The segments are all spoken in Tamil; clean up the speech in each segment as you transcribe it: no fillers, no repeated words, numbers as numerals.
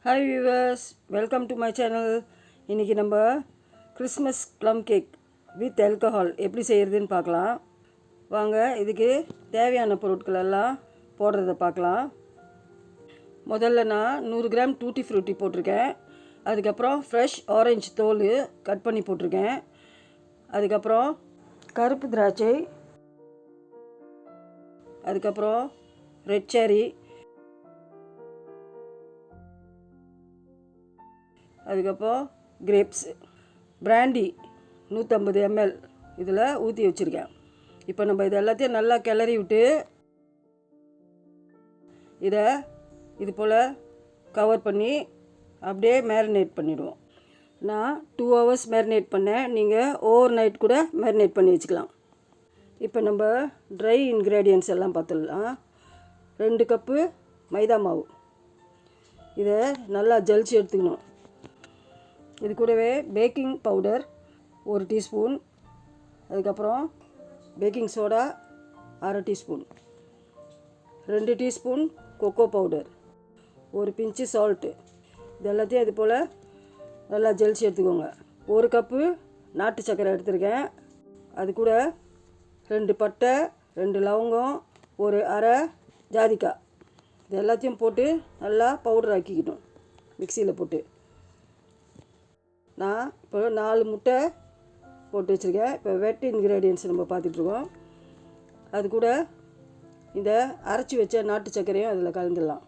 Hi viewers, welcome to my channel. இன்றைக்கி நம்ம Christmas plum cake with alcohol எப்படி செய்கிறதுன்னு பார்க்கலாம். வாங்க, இதுக்கு தேவையான பொருட்கள் எல்லாம் போடுறத பார்க்கலாம். முதல்ல நான் 100 கிராம் டூட்டி ஃப்ரூட்டி போட்டிருக்கேன். அதுக்கப்புறம் ஃப்ரெஷ் ஆரஞ்சு தோல் கட் பண்ணி போட்டிருக்கேன். அதுக்கப்புறம் கருப்பு திராட்சை, அதுக்கப்புறம் ரெட் செர்ரி, அதுக்கப்புறம் கிரேப்ஸ், பிராண்டி 150 ml இதில் ஊற்றி வச்சுருக்கேன். இப்போ நம்ம இது எல்லாத்தையும் நல்லா கிளறி விட்டு இதை இது போல் கவர் பண்ணி அப்படியே மேரினேட் பண்ணிவிடுவோம். நான் 2 hours மேரினேட் பண்ணேன். நீங்கள் ஓவர் நைட் கூட மேரினேட் பண்ணி வச்சுக்கலாம். இப்போ நம்ம ட்ரை இன்க்ரீடியன்ட்ஸ் எல்லாம் பார்த்துடலாம். 2 கப்பு மைதா மாவு, இதை நல்லா ஜலிச்சு எடுத்துக்கணும். இது கூடவே பேக்கிங் பவுடர் 1 டீஸ்பூன், அதுக்கப்புறம் baking soda 1/2 teaspoon, 2 teaspoon cocoa powder, 1 பிஞ்சு சால்ட்டு. இது எல்லாத்தையும் இது போல் நல்லா ஜலிச்சு எடுத்துக்கோங்க. 1 கப்பு நாட்டு சர்க்கரை எடுத்துருக்கேன். அது கூட 2 பட்டை, 2 லவங்கம், 1 அரை ஜாதிக்காய். இது எல்லாத்தையும் போட்டு நல்லா பவுடர் ஆக்கிக்கணும் மிக்சியில் போட்டு. நான் இப்போ 4 முட்டை போட்டு வச்சுருக்கேன். இப்போ வெட் இன்க்ரீடியன்ட்ஸ் நம்ம பார்த்துட்ருக்கோம். அது கூட இந்த அரைச்சி வச்ச நாட்டு சர்க்கரையும் அதில் கலந்துடலாம்.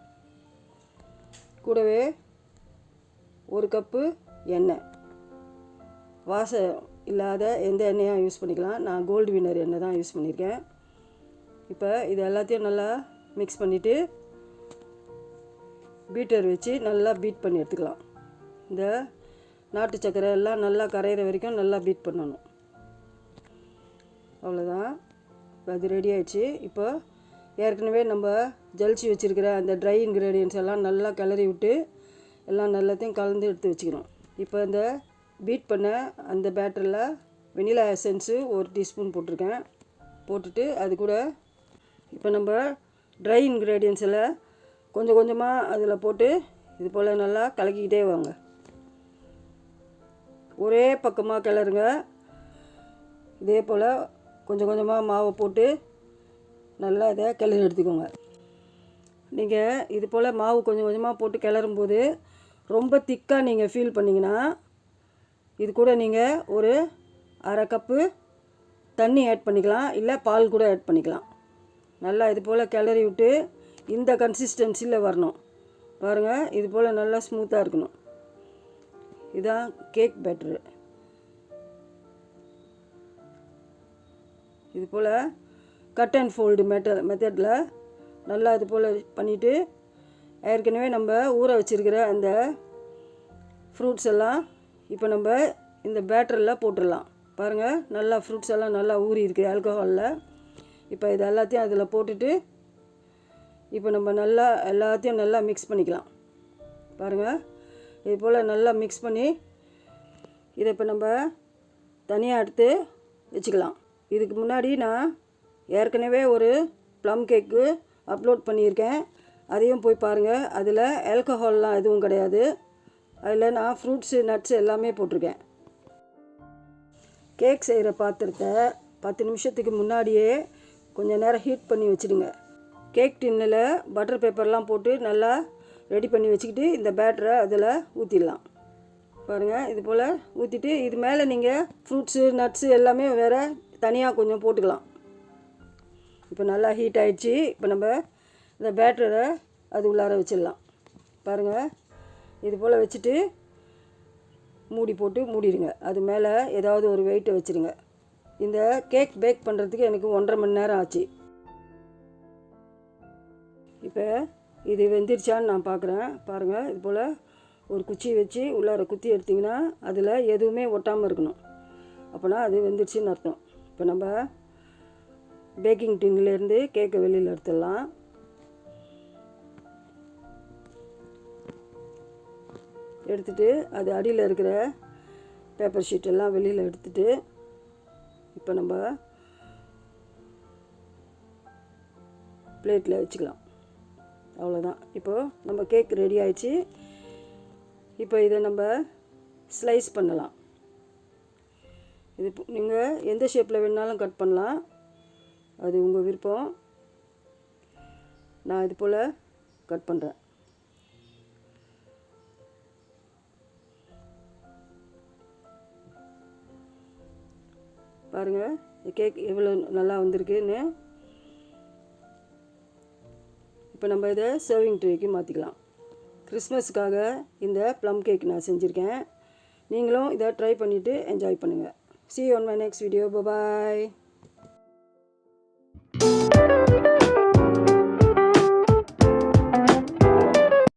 கூடவே 1 கப்பு எண்ணெய், வாசம் இல்லாத எந்த எண்ணெயும் யூஸ் பண்ணிக்கலாம். நான் கோல்டு வின்னர் எண்ணெய் தான் யூஸ் பண்ணியிருக்கேன். இப்போ இது எல்லாத்தையும் நல்லா மிக்ஸ் பண்ணிவிட்டு பீட்டர் வச்சு நல்லா பீட் பண்ணி எடுத்துக்கலாம். இந்த நாட்டு சர்க்கரை எல்லாம் நல்லா கரையிற வரைக்கும் நல்லா பீட் பண்ணணும். அவ்வளோதான், அது ரெடி ஆகிடுச்சு. இப்போ ஏற்கனவே நம்ம ஜலிச்சு வச்சுருக்கிற அந்த ட்ரை இன்க்ரீடியன்ட்ஸ் எல்லாம் நல்லா கிளறி விட்டு எல்லாம் எல்லாத்தையும் கலந்து எடுத்து வச்சுக்கணும். இப்போ இந்த பீட் பண்ண அந்த பேட்டரில் வெனிலா எசன்ஸு 1 டீஸ்பூன் போட்டிருக்கேன். போட்டுட்டு அது கூட இப்போ நம்ம ட்ரை இன்க்ரீடியன்ட்ஸில் கொஞ்சம் கொஞ்சமாக அதில் போட்டு இது போல் நல்லா கலக்கிக்கிட்டே வாங்க. ஒரே பக்கமாக கிளறுங்க. இதே போல் கொஞ்சம் கொஞ்சமாக மாவை போட்டு நல்லா இதை கிளறி எடுத்துக்கோங்க. நீங்கள் இது போல் மாவு கொஞ்சம் கொஞ்சமாக போட்டு கிளறும்போது ரொம்ப திக்காக நீங்கள் ஃபீல் பண்ணிங்கன்னா இது கூட நீங்கள் ஒரு 1/2 கப்பு தண்ணி ஆட் பண்ணிக்கலாம், இல்லை பால் கூட ஆட் பண்ணிக்கலாம். நல்லா இது போல் கிளறி விட்டு இந்த கன்சிஸ்டன்சியில் வரணும். பாருங்கள், இது போல் நல்லா ஸ்மூத்தாக இருக்கணும். இதுதான் கேக் பேட்டரு. இது போல் கட் அண்ட் ஃபோல்டு மெத்தடில் நல்லா இது போல் பண்ணிவிட்டு ஏற்கனவே நம்ம ஊற வச்சுருக்கிற அந்த ஃப்ரூட்ஸ் எல்லாம் இப்போ நம்ம இந்த பேட்டரில் போட்டுடலாம். பாருங்கள், நல்லா ஃப்ரூட்ஸ் எல்லாம் நல்லா ஊறி இருக்குது ஆல்கஹாலில். இப்போ இது எல்லாத்தையும் அதில் போட்டுட்டு இப்போ நம்ம நல்லா எல்லாத்தையும் நல்லா மிக்ஸ் பண்ணிக்கலாம். பாருங்கள், இது போல் நல்லா மிக்ஸ் பண்ணி இதை இப்போ நம்ம தனியாக எடுத்து வச்சுக்கலாம். இதுக்கு முன்னாடி நான் ஏற்கனவே ஒரு ப்ளம் கேக்கு அப்லோட் பண்ணியிருக்கேன். அதையும் போய் பாருங்கள். அதில் ஆல்கஹால்லாம் எதுவும் கிடையாது. அதில் நான் ஃப்ரூட்ஸு நட்ஸு எல்லாமே போட்டிருக்கேன். கேக் செய்கிற பாத்திரத்தை 10 நிமிஷத்துக்கு முன்னாடியே கொஞ்சம் நேரம் ஹீட் பண்ணி வச்சுடுங்க. கேக் டின்னில் பட்டர் பேப்பர்லாம் போட்டு நல்லா ரெடி பண்ணி வச்சுக்கிட்டு இந்த பேட்டரை அதில் ஊற்றிடலாம். பாருங்கள், இது போல் ஊற்றிட்டு இது மேலே நீங்கள் ஃப்ரூட்ஸு நட்ஸு எல்லாமே வேறு தனியாக கொஞ்சம் போட்டுக்கலாம். இப்போ நல்லா ஹீட் ஆகிடுச்சு. இப்போ நம்ம இந்த பேட்டரை அது உள்ளார வச்சிடலாம். பாருங்கள், இது போல் வச்சுட்டு மூடி போட்டு மூடிடுங்க. அது மேலே ஏதாவது ஒரு வெயிட்டை வச்சுருங்க. இந்த கேக் பேக் பண்ணுறதுக்கு எனக்கு 1.5 மணி நேரம் ஆச்சு. இப்போ இது வெந்துருச்சான்னு நான் பார்க்குறேன். பாருங்கள், இது போல் ஒரு குச்சி வச்சு உள்ளார குத்தி எடுத்திங்கன்னா அதில் எதுவுமே ஒட்டாமல் இருக்கணும். அப்போனா அது வெந்துருச்சுன்னு அர்த்தம். இப்போ நம்ம பேக்கிங் டின்லேருந்து கேக்கை வெளியில் எடுத்துடலாம். எடுத்துகிட்டு அது அடியில் இருக்கிற பேப்பர் ஷீட்டெல்லாம் வெளியில் எடுத்துகிட்டு இப்போ நம்ம பிளேட்டில் வச்சுக்கலாம். அவ்வளோதான். இப்போது நம்ம கேக் ரெடி ஆயிடுச்சு. இப்போ இதை நம்ம ஸ்லைஸ் பண்ணலாம். இது நீங்கள் எந்த ஷேப்பில் வேணாலும் கட் பண்ணலாம், அது உங்கள் விருப்பம். நான் இது போல் கட் பண்ணுறேன். பாருங்கள் கேக் எவ்வளோ நல்லா வந்திருக்குன்னு. இப்போ நம்ம இதை சர்விங் ட்ரேக்கு மாற்றிக்கலாம். கிறிஸ்மஸுக்காக இந்த ப்ளம் கேக் நான் செஞ்சுருக்கேன். நீங்களும் இதை ட்ரை பண்ணிவிட்டு என்ஜாய் பண்ணுங்கள். See you on my next video. Bye bye.